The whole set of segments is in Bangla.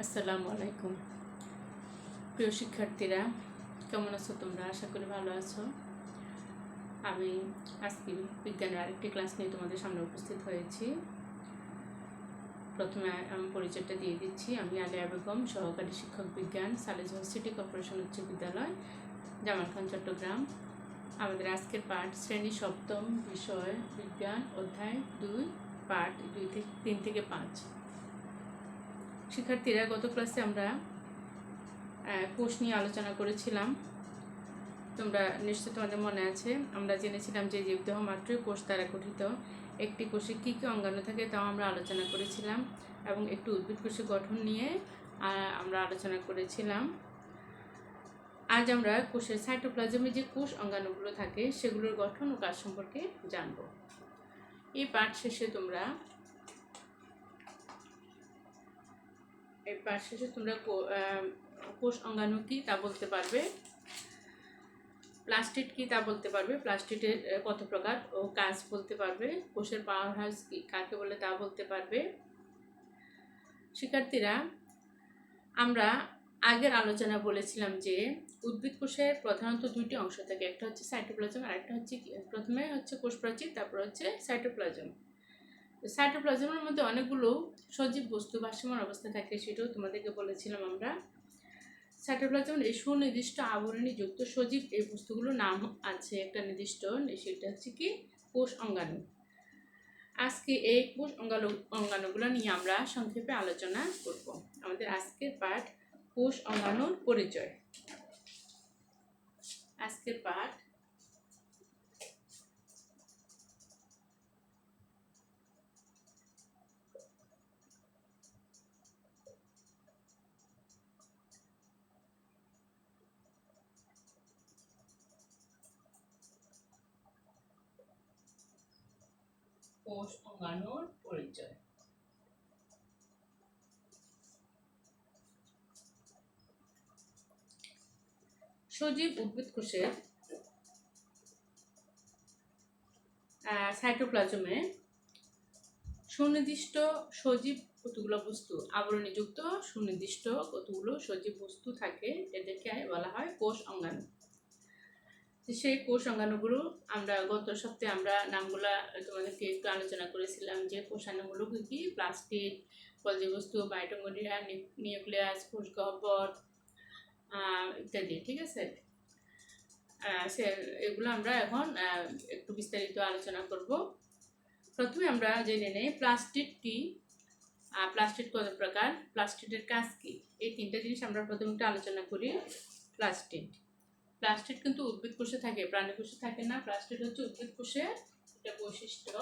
আসসালামু আলাইকুম প্রিয় শিক্ষার্থীরা, কেমন আছো তোমরা? আশা করি ভালো আছো। আমি আজকে বিজ্ঞানের আরেকটি ক্লাস নিয়ে তোমাদের সামনে উপস্থিত হয়েছি। প্রথমে আমি পরিচয়টা দিয়ে দিচ্ছি। আমি আলিয়া বেগম, সহকারী শিক্ষক বিজ্ঞান, সালেজহর সিটি কর্পোরেশন উচ্চ বিদ্যালয়, জামালখান, চট্টগ্রাম। আমাদের আজকের পাঠ শ্রেণী সপ্তম, বিষয় বিজ্ঞান, অধ্যায় 2, পাঠ 3 থেকে 5। শিক্ষার্থীরা, গত ক্লাসে আমরা কোষ নিয়ে আলোচনা করেছিলাম। তোমরা নিশ্চয় তোমাদের মনে আছে, আমরা জেনেছিলাম যে জীবদেহ মাত্রই কোষ দ্বারা গঠিত। একটি কোষে কী কী অঙ্গাণু থাকে তাও আমরা আলোচনা করেছিলাম, এবং একটু উদ্ভিদ কোষের গঠন নিয়ে আমরা আলোচনা করেছিলাম। আজ আমরা কোষের সাইটোপ্লাজমে যে কোষ অঙ্গাণুগুলো থাকে সেগুলোর গঠন ও কাজ সম্পর্কে জানব। এই পাঠ শেষে তোমরা কোষ অঙ্গাণু কী তা বলতে পারবে, প্লাস্টিড কী তা বলতে পারবে, প্লাস্টিডের কত প্রকার ও কাজ বলতে পারবে, কোষের পাওয়ার হাউস কী কাকে বলে তা বলতে পারবে। শিক্ষার্থীরা, আমরা আগের আলোচনা বলেছিলাম যে উদ্ভিদ কোষের প্রধানত দুইটি অংশ থাকে, একটা হচ্ছে সাইটোপ্লাজম আর একটা হচ্ছে প্রথমে হচ্ছে কোষ প্রাচীর, তারপর হচ্ছে সাইটোপ্লাজম। সাইটোপ্লাজমের মধ্যে অনেকগুলো সজীব বস্তু ভাসমান অবস্থায় থাকে, সেটাও তোমাদেরকে বলেছিলাম আমরা। সাইটোপ্লাজম এই সুনির্দিষ্ট আবরণী যুক্ত সজীব এই বস্তুগুলোর নাম আছে একটা নির্দিষ্ট, সেটা হচ্ছে কি কোষ অঙ্গাণু। আজকে এই কোষ অঙ্গাণুগুলো নিয়ে আমরা সংক্ষেপে আলোচনা করব। আমাদের আজকের পাঠ কোষ অঙ্গাণুর পরিচয়। আজকের পাঠ কোষ অঙ্গাণুর পরিচয়। সজীব উদ্ভিদ কোষের সাইটোপ্লাজমে সুনির্দিষ্ট সজীব কতগুলো বস্তু, আবরণীযুক্ত সুনির্দিষ্ট কতগুলো সজীব বস্তু থাকে, এদেরকে বলা হয় কোষ অঙ্গাণু। সেই কোষ অঙ্গাণুগুলো আমরা গত সপ্তাহে আমরা নামগুলা তোমাদেরকে একটু আলোচনা করেছিলাম যে কোষাণুগুলো কি প্লাস্টিড, পলজি বস্তু, মাইটোকন্ড্রিয়া, নিউক্লিয়াস, কোষ গহ্বর ইত্যাদি। ঠিক আছে, এগুলো আমরা এখন একটু বিস্তারিত আলোচনা করব। প্রথমে আমরা জেনে নেই প্লাস্টিড কি, প্লাস্টিড কত প্রকার, প্লাস্টিডের কাজ কি। এই তিনটা জিনিস আমরা প্রথমে একটু আলোচনা করি। প্লাস্টিড কিন্তু উদ্ভিদ কোষে থাকে, প্রাণী কোষে থাকে না। প্লাস্টিড হচ্ছে উদ্ভিদ কোষের একটা বৈশিষ্ট্য।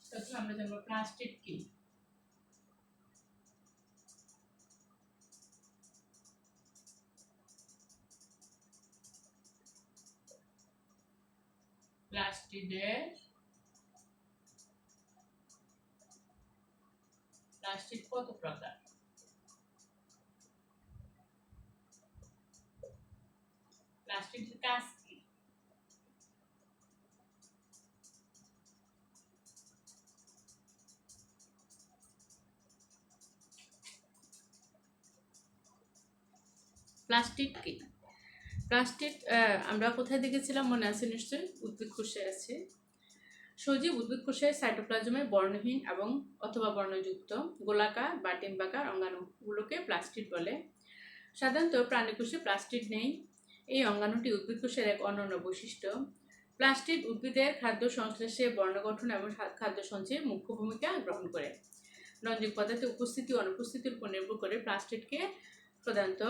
প্রথমে আমরা জানবো প্লাস্টিড কি। প্লাস্টিড কত প্রকার? প্লাস্টিডের কাজ কি? প্লাস্টিড কি? প্লাস্টিড আমরা কোথায় দেখেছিলাম মনে আছে নিশ্চয়ই? উদ্ভিদ কোষে আছে। সজীব উদ্ভিদ কোষের সাইটোপ্লাজমে বর্ণহীন এবং অথবা বর্ণযুক্ত গোলাকার বা ডিম্বাকার অঙ্গাণুগুলোকে প্লাস্টিড বলে। সাধারণত প্রাণী কোষে প্লাস্টিড নেই। এই অঙ্গাণুটি উদ্ভিদ কোষের এক অনন্য বৈশিষ্ট্য। প্লাস্টিড উদ্ভিদের খাদ্য সংশ্লেষে, বর্ণগঠন এবং খাদ্য সঞ্চয়ে মুখ্য ভূমিকা গ্রহণ করে। রঞ্জক পদার্থের উপস্থিতি ও অনুপস্থিতির উপর নির্ভর করে প্লাস্টিডকে প্রধানত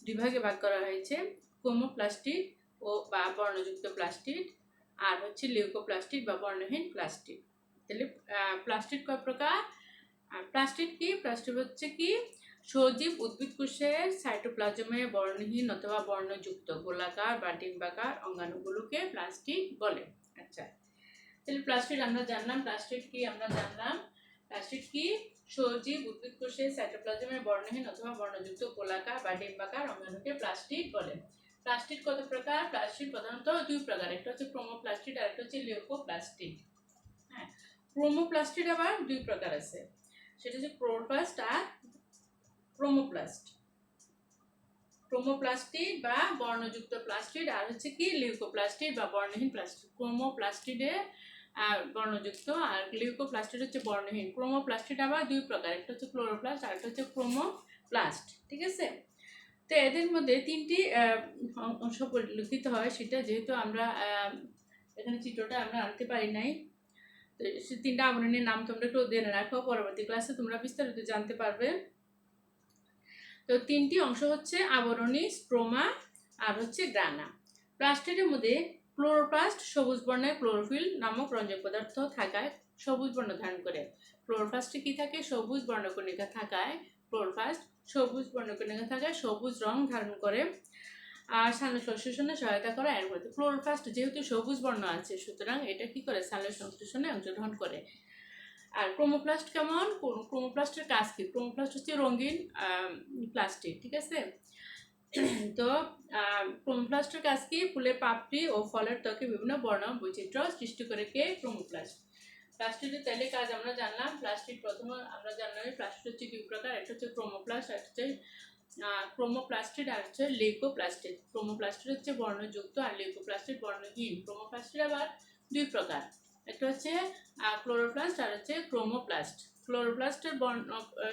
দুই ভাগে ভাগ করা হয়েছে, ক্রোমোপ্লাস্টিড ও বা বর্ণযুক্ত প্লাস্টিড, আর হচ্ছে লিউকোপ্লাস্টিড বা বর্ণহীন প্লাস্টিড। তাহলে প্লাস্টিড কয় প্রকার? প্লাস্টিড কি? প্লাস্টিড হচ্ছে কি সজীব উদ্ভিদ কোষের সাইটোপ্লাজমে বর্ণহীন অথবা বর্ণযুক্ত গোলাকার বা ডিম্বাকার অঙ্গাণুগুলোকে প্লাস্টিড বলে। আচ্ছা, তাহলে প্লাস্টিড আমরা জানলাম। প্লাস্টিড কি আমরা জানলাম। প্লাস্টিড কি সজীব উদ্ভিদ কোষের সাইটোপ্লাজমে বর্ণহীন অথবা বর্ণযুক্ত গোলাকার বা ডিম্বাকার অঙ্গাণুকে প্লাস্টিড বলে। প্লাস্টিড কত প্রকার? প্লাস্টিড প্রধানত দুই প্রকার, একটা হচ্ছে ক্রোমোপ্লাস্টিড আর একটা হচ্ছে লিউকোপ্লাস্টিড। হ্যাঁ, ক্রোমোপ্লাস্টিড আবার দুই প্রকার আছে, সেটা হচ্ছে ক্লোরোপ্লাস্ট আর ক্রোমোপ্লাস্ট, ক্রোমোপ্লাস্টিড বা বর্ণযুক্ত প্লাস্টিড, আর হচ্ছে কি লিউকোপ্লাস্টিড বা বর্ণহীন প্লাস্টিড। ক্রোমোপ্লাস্টিডে বর্ণযুক্ত আর লিউকোপ্লাস্টিড হচ্ছে বর্ণহীন। ক্রোমোপ্লাস্টিড আবার দুই প্রকার, একটা হচ্ছে ক্লোরোপ্লাস্ট আর একটা হচ্ছে ক্রোমোপ্লাস্ট, ঠিক আছে। তো এদের মধ্যে তিনটি অংশ পরিলক্ষিত হয়, সেটা যেহেতু আমরা এখানে চিত্রটা আমরা আনতে পারি নাই, তো সে তিনটা আবরণীর নাম তোমরা একটু জেনে রাখো, পরবর্তী ক্লাসে তোমরা বিস্তারিত জানতে পারবে। তো তিনটি অংশ হচ্ছে আবরণী, স্ট্রোমা আর হচ্ছে গ্রানা। প্লাস্টিডের মধ্যে ক্লোরোপ্লাস্ট সবুজ বর্ণের ক্লোরোফিল নামক রঞ্জক পদার্থ থাকায় সবুজ বর্ণ ধারণ করে। ক্লোরোপ্লাস্টে কি থাকে? সবুজ বর্ণকণিকা থাকায় ক্লোরোপ্লাস্ট সবুজ বর্ণকণিকা থাকায় সবুজ রং ধারণ করে আর সালোক সংশ্লেষণে সহায়তা করে। এর মধ্যে ক্লোরোপ্লাস্ট যেহেতু সবুজ বর্ণ আছে, সুতরাং এটা কি করে? সালোক সংশ্লেষণে অংশগ্রহণ করে। আর ক্রোমোপ্লাস্ট কেমন? ক্রোমোপ্লাস্টের কাজ কি? ক্রোমোপ্লাস্ট হচ্ছে রঙিন প্লাস্টিক, ঠিক আছে। তো ক্রোমোপ্লাস্টের কাজ কি? ফুলের পাপড়ি ও ফলের ত্বকে বিভিন্ন বর্ণ বৈচিত্র্য সৃষ্টি করে কে? ক্রোমোপ্লাস্ট। প্লাস্টিকের তাহলে কাজ আমরা জানলাম। প্লাস্টিক প্রথমে আমরা জানলাম প্লাস্টিক হচ্ছে দুই প্রকার, একটা হচ্ছে ক্রোমোপ্লাস্ট আর হচ্ছে ক্রোমোপ্লাস্টিড আর হচ্ছে লিউকোপ্লাস্টিড। ক্রোমোপ্লাস্টিড হচ্ছে বর্ণযুক্ত আর লিউকোপ্লাস্টিড বর্ণহীন। ক্রোমোপ্লাস্টিড আবার দুই প্রকার, একটা হচ্ছে ক্লোরোপ্লাস্ট আর হচ্ছে ক্রোমোপ্লাস্ট। ক্লোরোপ্লাস্টের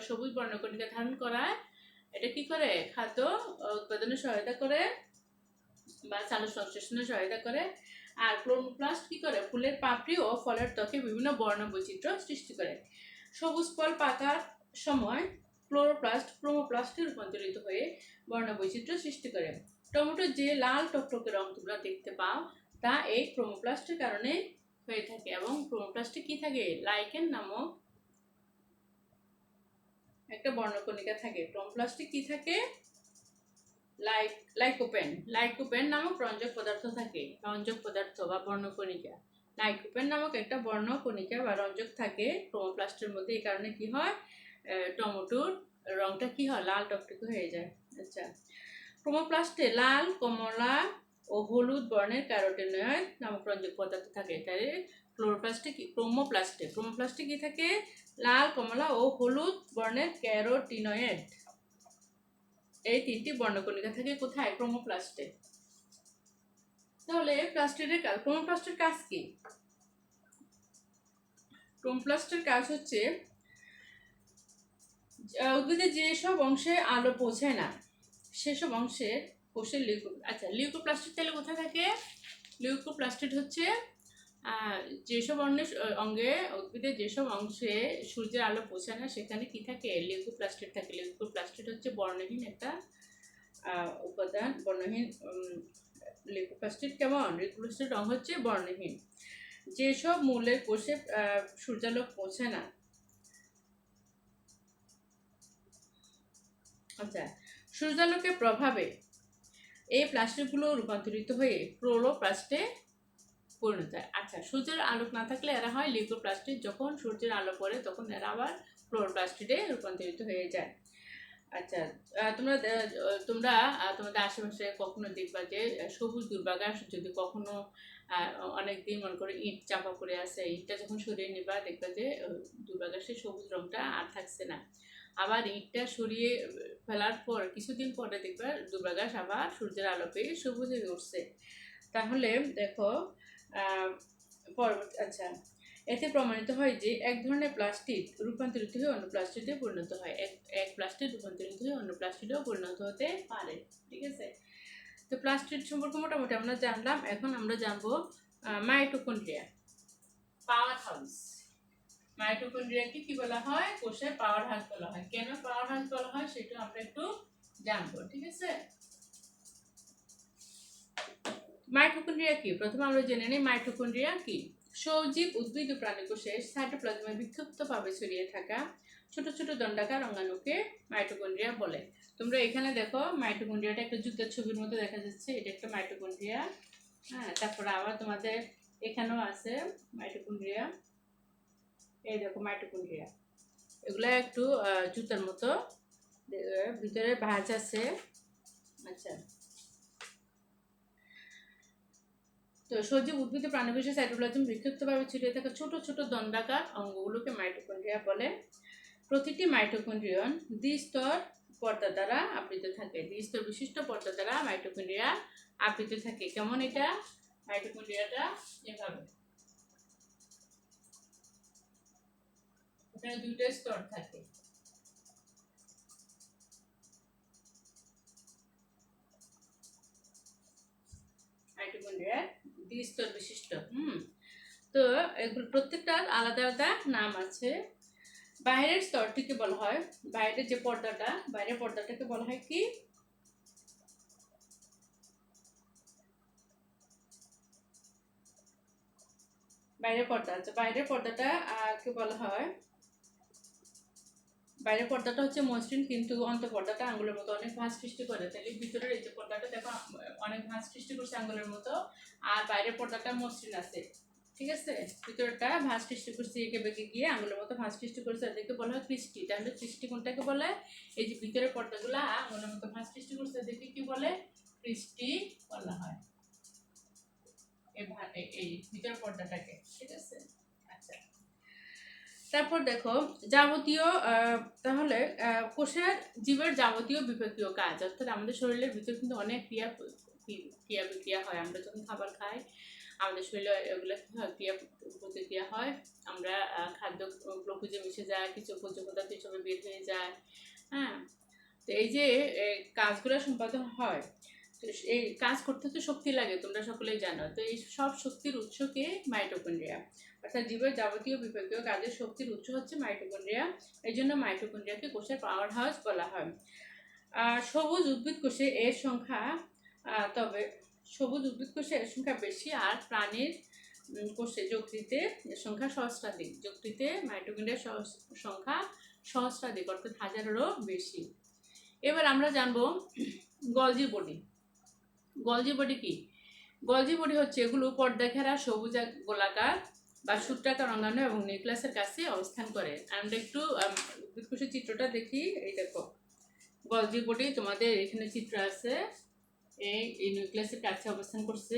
সবুজ বর্ণকণিকা ধারণ করায় এটা কি করে? খাদ্য উৎপাদনে সহায়তা করে বা সালোক সংশ্লেষণে সহায়তা করে। আর ক্রোমোপ্লাস্ট কি করে? ফুলের পাপড়ি ও ফলের ত্বকে বিভিন্ন বর্ণ বৈচিত্র্য সৃষ্টি করে। সবুজ ফল পাকার সময় ক্লোরোপ্লাস্ট ক্রোমোপ্লাস্টে রূপান্তরিত হয়ে বর্ণ বৈচিত্র্য সৃষ্টি করে। টমেটোর যে লাল টকটকে রং তোমরা দেখতে পাও, তা এই ক্রোমোপ্লাস্টের কারণে হয়ে থাকে। এবং ক্রোমোপ্লাস্টে কি থাকে? লাইকেন নামক একটা বর্ণকণিকা থাকে। ক্রোমোপ্লাস্টে কি থাকে? লাইকোপেন নামক রঞ্জক পদার্থ থাকে। রঞ্জক পদার্থ বা বর্ণকণিকা, লাইকোপেন নামক একটা বর্ণকণিকা বা রঞ্জক থাকে ক্রোমোপ্লাস্টের মধ্যে। এই কারণে কি হয়? টমেটোর রংটা কি হয়? লাল টকটকে হয়ে যায়। আচ্ছা, ক্রোমোপ্লাস্টে লাল, কমলা ও হলুদ বর্ণের ক্যারোটিনয়েড নামক রঞ্জক পদার্থ থাকে। তাহলে ক্রোমোপ্লাস্টে কি থাকে? লাল, কমলা ও হলুদ বর্ণের ক্যারোটিনয়েড, এই তিনটি বর্ণকণিকা থাকে কোথায়? ক্রোমোপ্লাস্টে। তাহলে ক্রোমোপ্লাস্টের কাজ কি? ক্রোমোপ্লাস্টের কাজ হচ্ছে উদ্ভিদের যেসব অংশে আলো পৌঁছায় না সেসব অংশের কোষের লিউকোপ্লাস্টিড তাহলে কোথায় থাকে? লিউকোপ্লাস্টিড হচ্ছে যেসব অঙ্গে উদ্ভিদের যেসব অংশে সূর্যের আলো পৌঁছায় না সেখানে কি থাকে? লিউকোপ্লাস্টিড থাকে। লিউকোপ্লাস্টিড হচ্ছে বর্ণহীন একটা উপাদান, বর্ণহীন। লিউকোপ্লাস্টিড কেমন? লিউকোপ্লাস্টিড রং হচ্ছে বর্ণহীন। যেসব মূলের কোষে সূর্যালোক পৌঁছায় না, আচ্ছা, সূর্যালোকের প্রভাবে এই প্লাস্টিকগুলো রূপান্তরিত হয়ে ক্লোরোপ্লাস্টে পরিণত হয়। আচ্ছা, সূর্যের আলোক না থাকলে এরা হয় লিউকোপ্লাস্টিড, যখন সূর্যের আলো পড়ে তখন এরা আবার ক্লোরোপ্লাস্টিডে রূপান্তরিত হয়ে যায়। আচ্ছা, তোমরা তোমাদের আশেপাশে কখনো দেখবা যে সবুজ দুর্বাঘাস যদি কখনো অনেক দিন মনে করে ইট চাপা পড়ে আছে, ইটটা যখন সরিয়ে নিবা দেখবা যে দুর্বাঘাসের সবুজ রংটা আর থাকছে না। আবার ইটটা সরিয়ে ফেলার পর কিছুদিন পরে দেখবা দুর্বাঘাস আবার সূর্যের আলো পেয়ে সবুজ হয়ে উঠছে। তাহলে দেখো আচ্ছা, এতে প্রমাণিত হয় যে এক ধরনের প্লাস্টিক রূপান্তরিত হয়ে অন্য প্লাস্টিকে পরিণত হয়। এক প্লাস্টিক রূপান্তরিত হয়ে অন্য প্লাস্টিকেও পরিণত হতে পারে, ঠিক আছে। তো প্লাস্টিক সম্পর্কে মোটামুটি আমরা জানলাম। এখন আমরা জানবো মাইটোকন্ড্রিয়া, পাওয়ার হাউস। মাইটোকন্ড্রিয়াকে কি বলা হয়? কোষের পাওয়ার হাউস বলা হয়। কেন পাওয়ার হাউস বলা হয় সেটা আমরা একটু জানবো, ঠিক আছে। মাইটোকন্ড্রিয়া কি? প্রথমে আমরা জেনে নিই মাইটোকন্ড্রিয়া কি। সজীব উদ্ভিদ ও প্রাণী কোষের সাইটোপ্লাজমে বিক্ষিপ্তভাবে ছড়িয়ে থাকা ছোট ছোট দণ্ডাকার অঙ্গাণুকে মাইটোকন্ড্রিয়া বলে। তোমরা এখানে দেখো মাইটোকন্ড্রিয়াটা একটা জুতার ছবির মতো দেখা যাচ্ছে, এটা একটা মাইটোকন্ড্রিয়া। হ্যাঁ, তারপরে আবার তোমাদের এখানেও আছে মাইটোকন্ড্রিয়া, এই দেখো মাইটোকন্ড্রিয়া। এগুলা একটু জুতার মতো, ভিতরে ভাঁজ আছে। আচ্ছা, তো সজীব উদ্ভিদ প্রাণীকোষের সাইটোপ্লাজম বিক্ষিপ্তভাবে ছড়িয়ে থাকা ছোট ছোট দণ্ডাকার অঙ্গগুলোকে মাইটোকন্ড্রিয়া বলে। প্রতিটি মাইটোকন্ড্রিয়ন দ্বিস্তর পর্দা দ্বারা আবৃত থাকে। দ্বিস্তর বিশিষ্ট পর্দা দ্বারা মাইটোকন্ড্রিয়া আবৃত থাকে। কেমন এটা? মাইটোকন্ড্রিয়াটা এভাবে, এখানে দুইটা স্তর থাকে। মাইটোকন্ড্রিয়া দ্বিস্তর বিশিষ্ট। তো এগুলো প্রত্যেকটার আলাদা আলাদা নাম আছে। বাইরের স্তরটিকে বলা হয়, বাইরের যে পর্দাটা, বাইরের পর্দাটাকে বলা হয় কি? বাইরের পর্দা। আচ্ছা, বাইরের পর্দাটা কে বলা হয়? বাইরের পর্দাটা হচ্ছে মসৃণ, কিন্তু অন্তর পর্দাটা আঙ্গুলের মতো অনেক ভাঁজ সৃষ্টি করে। তাহলে ভিতরের এই যে পর্দাটা দেখো অনেক ভাঁজ সৃষ্টি করছে আঙ্গুলের মতো, আর বাইরের পর্দাটা মসৃণ আছে, ঠিক আছে? ভিতরটা ভাঁজ সৃষ্টি করছে, এঁকে বেঁকে গিয়ে আঙ্গুলের মতো ভাঁজ সৃষ্টি করছে, এদেরকে বলা হয় ক্রিস্টি। তাহলে ক্রিস্টি কোনটাকে বলে? এই যে ভিতরের পর্দাগুলা আঙ্গুলের মতো ভাঁজ সৃষ্টি করছে, এদেরকে কি বলে? ক্রিস্টি বলা হয় এই ভিতরের পর্দাটাকে, ঠিক আছে? আচ্ছা, তারপর দেখো যাবতীয় তাহলে কোষের জীবের যাবতীয় বিপাকীয় কাজ, অর্থাৎ আমাদের শরীরের ভিতর কিন্তু অনেক ক্রিয়া বিক্রিয়া হয়। আমরা যখন খাবার খাই আমাদের শরীরে এগুলো ক্রিয়া প্রতিক্রিয়া হয়। আমরা খাদ্য গ্লুকোজে মিশে যায়, কিছু ভোজ্য পদার্থ হিসেবে বের হয়ে যায়। হ্যাঁ, তো এই যে কাজগুলো সম্পাদন হয়, তো এই কাজ করতে তো শক্তি লাগে, তোমরা সকলেই জানো। তো এই সব শক্তির উৎসকে মাইটোকন্ড্রিয়া, অর্থাৎ জীবের যাবতীয় বিপাকীয় কাজের শক্তির উৎস হচ্ছে মাইটোকন্ড্রিয়া। এই জন্য মাইটোকন্ড্রিয়াকে কোষের পাওয়ার হাউস বলা হয়। সবুজ উদ্ভিদ কোষে এর সংখ্যা, তবে সবুজ উদ্ভিদ কোষে এর সংখ্যা বেশি, আর প্রাণীর কোষে যকৃতে এর সংখ্যা সহস্রাধিক। যকৃতে মাইটোকন্ড্রিয়ার সংখ্যা সহস্রাধিক, অর্থাৎ হাজারেরও বেশি। এবার আমরা জানবো গলজি বডি। গলজি বডি কি? গলজি বডি হচ্ছে এগুলো পর্দা ঘেরা সবুজ গোলাকার বা সূত্রাকার অঙ্গাণু এবং নিউক্লিয়াসের কাছে অবস্থান করে। আমরা একটু উদ্ভিদকোষের চিত্রটা দেখি। এই দেখো গলজি বডি, তোমাদের এখানে চিত্র আছে। এই নিউক্লিয়াসের কাছে অবস্থান করছে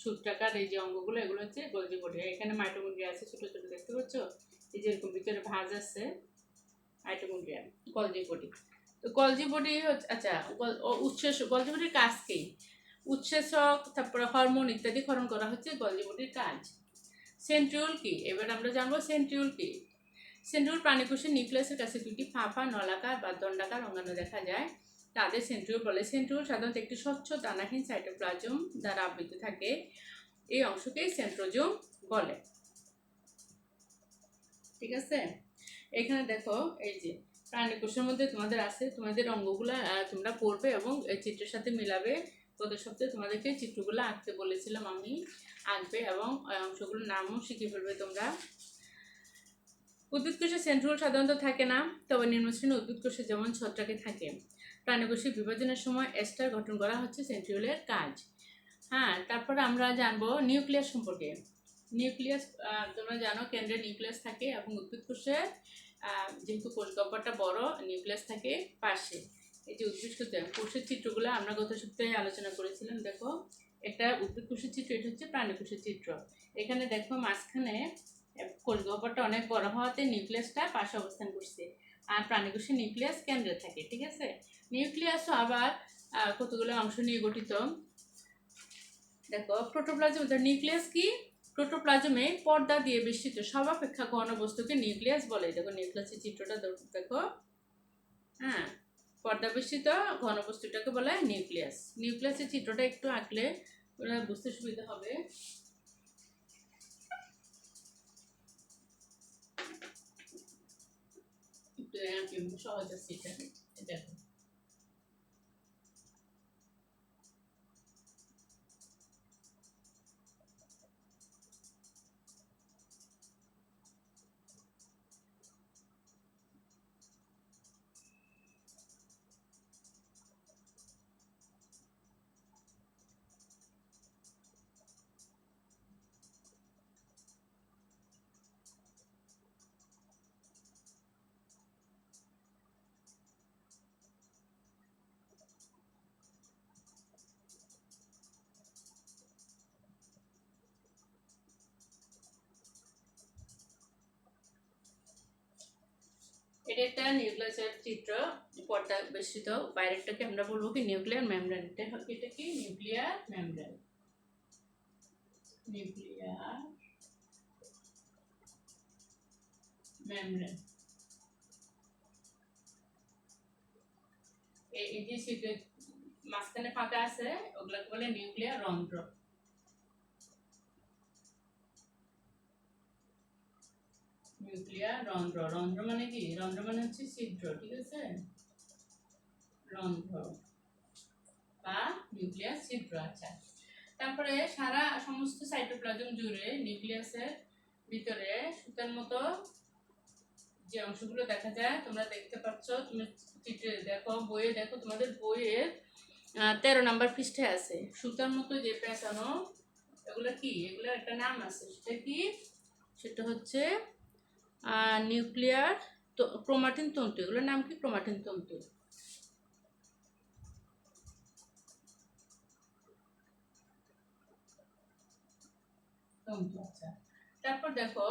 সূত্রাকার এই যে অঙ্গগুলো, এগুলো হচ্ছে গলজি বডি। এখানে মাইটোকন্ড্রিয়া আছে ছোট ছোট, দেখতে পাচ্ছ? এই যে এরকম ভিতরে ভাঁজ আছে, মাইটোকন্ড্রিয়া, গলজি বডি। তো গলজি বডি হচ্ছে, আচ্ছা, গলজি বডির কাজ কি? উৎসেচক, তারপরে হরমোন ইত্যাদি ক্ষরণ করা হচ্ছে গলজি বডির কাজ। সেন্ট্রিওল কি? এবার আমরা জানবো সেন্ট্রিওল কি। সেন্ট্রিওল প্রাণীকোষের নিউক্লিয়াসের কাছে দুটি ফাঁপা নলাকার বা দণ্ডাকার অঙ্গাণু দেখা যায়, তাদের সেন্ট্রিওল বলে। সেন্ট্রিওল সাধারণত একটি স্বচ্ছ দানাহীন সাইটোপ্লাজম দ্বারা আবৃত থাকে। এই অংশকে সেন্ট্রোজোম বলে, ঠিক আছে? এখানে দেখো এই যে প্রাণীকোষের মধ্যে তোমাদের আছে, তোমাদের অঙ্গগুলো তোমরা পড়বে এবং এই চিত্রের সাথে মিলাবে। গত সপ্তাহে তোমাদেরকে চিত্রগুলো আঁকতে বলেছিলাম আমি, আঁকবে এবং অংশগুলোর নামও শিখে ফেলবে তোমরা। উদ্ভিদ কোষে সেন্ট্রিওল সাধারণত থাকে না, তবে নিম্নশ্রেণী উদ্ভিদ কোষে যেমন ছত্রাকে থাকে। প্রাণীকোষের বিভাজনের সময় এস্টার গঠন করা হচ্ছে সেন্ট্রিওলের কাজ। হ্যাঁ, তারপরে আমরা জানবো নিউক্লিয়াস সম্পর্কে। নিউক্লিয়াস, তোমরা জানো কেন্দ্রে নিউক্লিয়াস থাকে এবং উদ্ভিদ কোষের যেহেতু কোষ গহ্বরটা বড়, নিউক্লিয়াস থাকে পাশে। এই যে উদ্ভিদ কোষের চিত্রগুলো আমরা গত সপ্তাহে আলোচনা করেছিলাম। দেখো একটা উদ্ভিদ কোষের চিত্র, এটা হচ্ছে প্রাণী কোষের চিত্র। এখানে দেখো মাঝখানে কোষ গহ্বরটা অনেক বড় হওয়াতে নিউক্লিয়াসটা পাশে অবস্থান করছে, আর প্রাণী কোষের নিউক্লিয়াস কেন্দ্রে থাকে, ঠিক আছে? নিউক্লিয়াসও আবার কতগুলো অংশ নিয়ে গঠিত। দেখো প্রোটোপ্লাজম, নিউক্লিয়াস কি? প্রোটোপ্লাজমে পর্দা দিয়ে বেষ্টিত সর্বাপেক্ষা ঘন বস্তুকে নিউক্লিয়াস বলে। দেখো নিউক্লিয়াসের চিত্রটা দেখো। হ্যাঁ, পর্দা বেষ্টিত ঘন বস্তুটাকে বলে নিউক্লিয়াস। নিউক্লিয়াসের চিত্রটা একটু আঁকলে বুঝতে সুবিধা হবে। একটু সহজ আছে এটা, দেখো। এটা একটা নিউক্লিয়াসের চিত্র, পর্দা বেষ্টিত। বাইরেরটাকে আমরা বলবো কি নিউক্লিয়ার মেমব্রেন। এটা কি নিউক্লিয়ার মেমব্রেন। নিউক্লিয়ার মেমব্রেন এই যে শীতের মাঝখানে ফাঁকা আছে ওগুলোকে বলে নিউক্লিয়ার রন্ধ্র। নিউক্লিয়ার রন্ধ্র, রন্ধ্র মানে কি? রন্ধ্র মানে হচ্ছে ছিদ্র, ঠিক আছে? রন্ধ্র বা নিউক্লিয়াস ছিদ্র। আচ্ছা, তারপরে সারা সমস্ত সাইটোপ্লাজম জুড়ে নিউক্লিয়াসের ভিতরে সুতার মতো যে অংশগুলো দেখা যায়, তোমরা দেখতে পাচ্ছ, তুমি চিত্রে দেখো, বইয়ে দেখো, তোমাদের বইয়ের 13 নম্বর পৃষ্ঠে আছে সুতার মতো যে পেঁচানো। এগুলো কি? এগুলোর একটা নাম আছে, সেটা কি? সেটা হচ্ছে নিউক্লিয়ার ক্রোমাটিন তন্তু। এগুলোর নাম কি? ক্রোমাটিন তন্তু। আচ্ছা, তারপর দেখো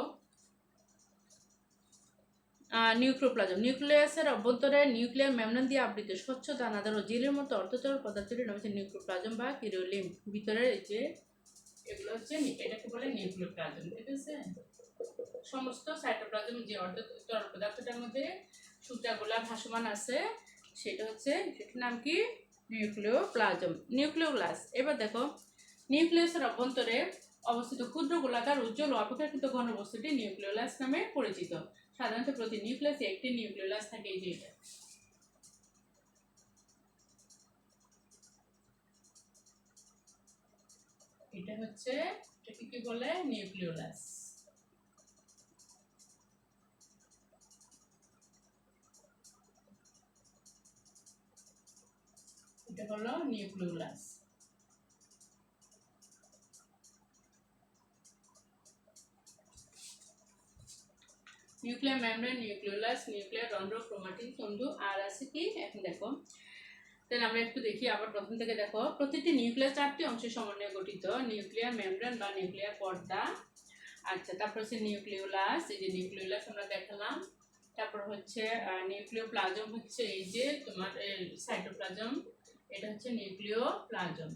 নিউক্লিওপ্লাজম। নিউক্লিয়াসের অভ্যন্তরে নিউক্লিয়ার মেমব্রেন দিয়ে আবৃত স্বচ্ছ দানাদার ও জেলের মতো অর্ধতরল পদার্থটির নাম হচ্ছে নিউক্লিওপ্লাজম বা কিরিওলিম। ভিতরের এই যে এগুলো হচ্ছে, এটাকে বলে নিউক্লিওপ্লাজম, ঠিক আছে? সমস্ত সাইটোপ্লাজম যে অর্ধতরল পদার্থটার মধ্যে সুতাগুলা ভাসমান আছে, সেটার নাম কি? Nucleoplasm, nucleolus. এবার দেখো, নিউক্লিয়াসের অভ্যন্তরে অবস্থিত ক্ষুদ্র গোলাকার উজ্জ্বল ও অপেক্ষাকৃত ঘন বস্তুটি নিউক্লিওলাস নামে পরিচিত। সাধারণত প্রতি নিউক্লিয়াসে একটি নিউক্লিওলাস থাকে। এই যে এটা হচ্ছে, এটাকে কি বলে? নিউক্লিওলাস। এটা হলো nucleolus. Nuclear membrane, nucleolus, nuclear রন্ধ্র, ক্রোমাটিন তন্তু, আর আছে কি? এখন দেখো, তাহলে আমরা একটু দেখি আবার প্রথম থেকে। দেখো, প্রতিটি নিউক্লিয়াস 4টি অংশের সমন্বয়ে গঠিত। নিউক্লিয়ার মেমব্রেন বা নিউক্লিয়ার পর্দা। আচ্ছা, তারপর হচ্ছে নিউক্লিওলাস, এই যে নিউক্লিওলাস আমরা দেখালাম। তারপর হচ্ছে নিউক্লিওপ্লাজম, হচ্ছে এই যে তোমার সাইটোপ্লাজম, এটা হচ্ছে নিউক্লিওপ্লাজম।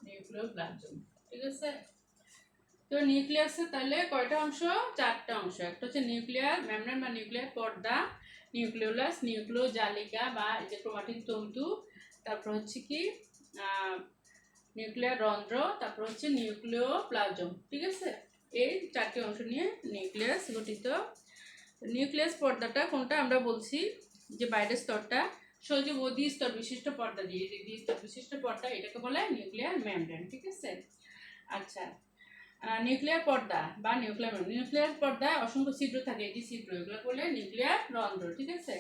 নিউক্লিওপ্লাজম, ঠিক আছে? তো নিউক্লিয়াসের তাহলে কয়টা অংশ? 4টা অংশ। একটা হচ্ছে নিউক্লিয়ার মেমব্রেন বা নিউক্লিয়ার পর্দা, নিউক্লিওলাস, নিউক্লিওজালিকা বা এই যে ক্রোমাটিন তন্তু, তারপর হচ্ছে কি নিউক্লিয়ার রন্ধ্র, তারপর হচ্ছে নিউক্লিওপ্লাজম, ঠিক আছে? এই 4টি অংশ নিয়ে নিউক্লিয়াস গঠিত। নিউক্লিয়াস পর্দাটা কোনটা আমরা বলছি? যে বাইরের স্তরটা সজীব ও দ্বিস্তর বিশিষ্ট পর্দা দিয়ে, যে দ্বিস্তর বিশিষ্ট পর্দা, এটাকে বলে নিউক্লিয়ার মেমব্রেন, ঠিক আছে? আচ্ছা, নিউক্লিয়ার পর্দা বা নিউক্লিয়ার পর্দায় অসংখ্য ছিদ্র থাকে, এই যে ছিদ্র, এগুলো বলে নিউক্লিয়ার রন্ধ্র, ঠিক আছে?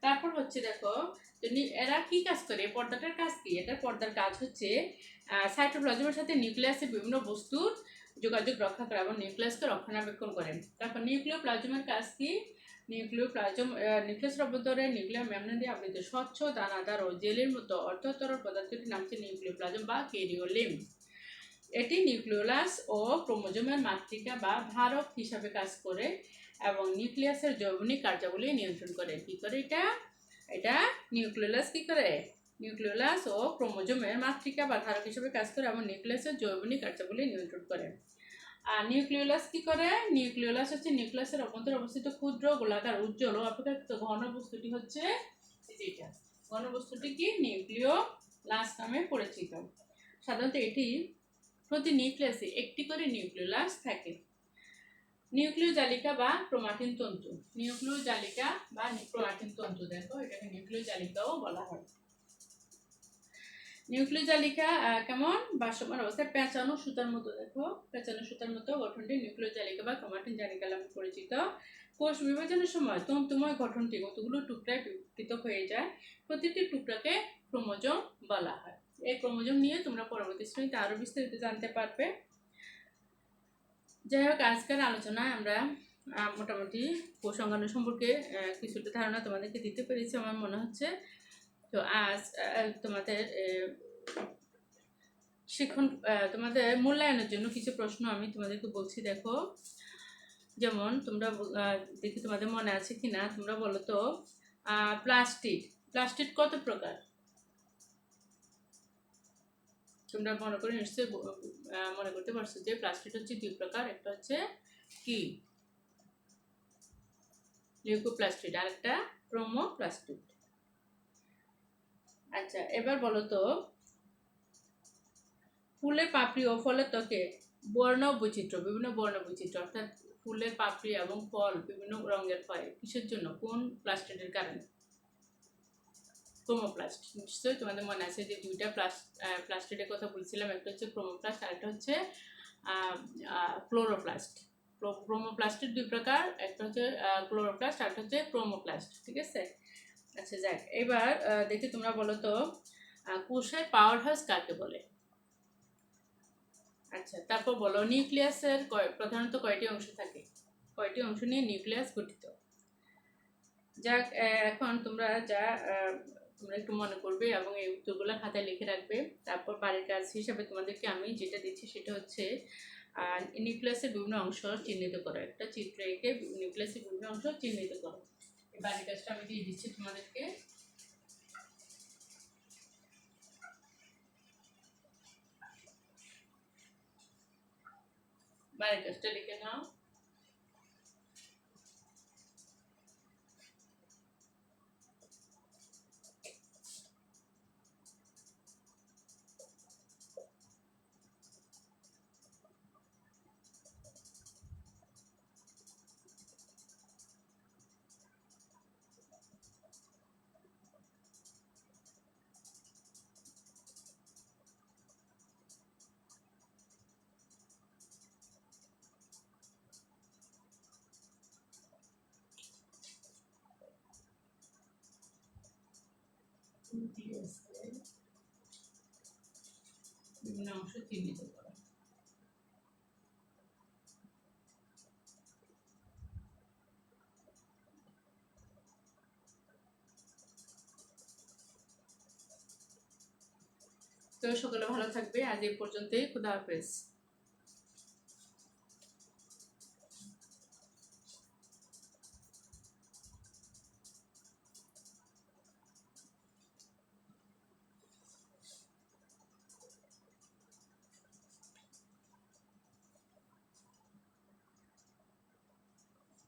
তারপর হচ্ছে দেখো, এরা কি কাজ করে? পর্দাটার কাজ কি? এটার পর্দার কাজ হচ্ছে সাইটোপ্লাজমের সাথে নিউক্লিয়াসের বিভিন্ন বস্তুর যোগাযোগ রক্ষা করে এবং নিউক্লিয়াসকে রক্ষণাবেক্ষণ করে। তারপর নিউক্লিওপ্লাজমের কাজ কি? নিউক্লিয়াসের অভ্যন্তরে নিউক্লিয়ার মেমব্রেন দিয়ে আবৃত স্বচ্ছ দানাদার ও জেলের মতো অর্ধতরল পদার্থটির নাম হচ্ছে নিউক্লিওপ্লাজম বা কেরিওলিম। এটি নিউক্লিওলাস ও ক্রোমোজোমের মাতৃকা বা ধারক হিসাবে কাজ করে এবং নিউক্লিয়াসের জৈবনিক কার্যাবলী নিয়ন্ত্রণ করে। কি করে এটা? এটা নিউক্লিওলাস কি করে? নিউক্লিওলাস ও ক্রোমোজোমের মাতৃকা বা ধারক হিসাবে কাজ করে এবং নিউক্লিয়াসের জৈবনিক কার্যাবলী নিয়ন্ত্রণ করে। আর নিউক্লিওলাস কি করে? নিউক্লিওলাস হচ্ছে নিউক্লিয়াসের অভ্যন্তরে অবস্থিত ক্ষুদ্র গোলাকার উজ্জ্বল ও অপেক্ষাকৃত ঘন বস্তুটি হচ্ছে যেটা, ঘন বস্তুটি কি? নিউক্লিওলাস নামে পরিচিত। সাধারণত এটি প্রতি নিউক্লিয়াসে একটি করে নিউক্লিওলাস থাকে। নিউক্লিওজালিকা বা ক্রোমাটিন তন্তু। নিউক্লিওজালিকা বা ক্রোমাটিন তন্তু, দেখো এটাকে নিউক্লিওজালিকাও বলা হয়। নিউক্লিওজালিকা কেমন? ভাসমান অবস্থায় পেঁচানো সুতার মতো, দেখো পেঁচানো সুতার মতো গঠনটি নিউক্লিওজালিকা বা ক্রোমাটিন জালিকা নামে পরিচিত। কোষ বিভাজনের সময় তন্তুময় গঠনটি কতগুলো টুকরায় পৃথক হয়ে যায়। প্রতিটি টুকরাকে ক্রোমোজোম বলা হয়। এই ক্রোমোজোম নিয়ে তোমরা পরবর্তী শ্রেণীতে আরো বিস্তারিত জানতে পারবে। যাই হোক, আজকের আলোচনায় আমরা মোটামুটি কোষ অঙ্গাণু সম্পর্কে কিছুটা ধারণা তোমাদেরকে দিতে পেরেছি আমার মনে হচ্ছে। তো আজ তোমাদের তোমাদের মূল্যায়নের জন্য কিছু প্রশ্ন আমি তোমাদেরকে বলছি, দেখো। যেমন তোমরা দেখি তোমাদের মনে আছে কি না, তোমরা বলো তো প্লাস্টিড কত প্রকার? তোমরা মনে করে নিশ্চয়ই মনে করতে পারছো যে প্লাস্টিড হচ্ছে 2 প্রকার। একটা হচ্ছে কি লিউকোপ্লাস্টিড, আর একটা ক্রোমোপ্লাস্টিড। আচ্ছা, এবার বলো তো ফুলের পাপড়ি ও ফলের ত্বকে বিভিন্ন বর্ণ বৈচিত্র্য, অর্থাৎ ফুলের পাপড়ি এবং ফল বিভিন্ন রঙের হয় কিসের জন্য? কোন প্লাস্টিডের কারণে? ক্রোমোপ্লাস্ট। নিশ্চয়ই তোমাদের মনে আছে যে দুইটা প্লাস্টিডের কথা বলছিলাম, একটা হচ্ছে ক্রোমোপ্লাস্ট আর একটা হচ্ছে ক্লোরোপ্লাস্ট। ক্রোমোপ্লাস্টের 2 প্রকার, একটা হচ্ছে ক্লোরোপ্লাস্ট আর একটা হচ্ছে ক্রোমোপ্লাস্ট, ঠিক আছে? আচ্ছা যাক, এবার দেখি তোমরা বলো তো কোষের পাওয়ার হাউস কাকে বলে? আচ্ছা, তারপর বলো নিউক্লিয়াসের প্রধানত কয়টি অংশ থাকে? কয়টি অংশ নিয়ে নিউক্লিয়াস গঠিত? যাক, এখন তোমরা তোমরা একটু মনে করবে এবং এই উত্তরগুলো খাতায় লিখে রাখবে। তারপর বাড়ির কাজ হিসাবে তোমাদেরকে আমি যেটা দিচ্ছি সেটা হচ্ছে নিউক্লিয়াসের বিভিন্ন অংশ চিহ্নিত করো। একটা চিত্র এঁকে নিউক্লিয়াসের বিভিন্ন অংশ চিহ্নিত করো। এই বাড়ির কাজটা আমি দিয়ে দিচ্ছি তোমাদেরকে। বাড়ির কাজটা লিখে নাও। বিভিন্ন অংশ চিহ্নিত করো। তো সকলে ভালো থাকবে, আজ এই পর্যন্তই। খুদা হাফেজ।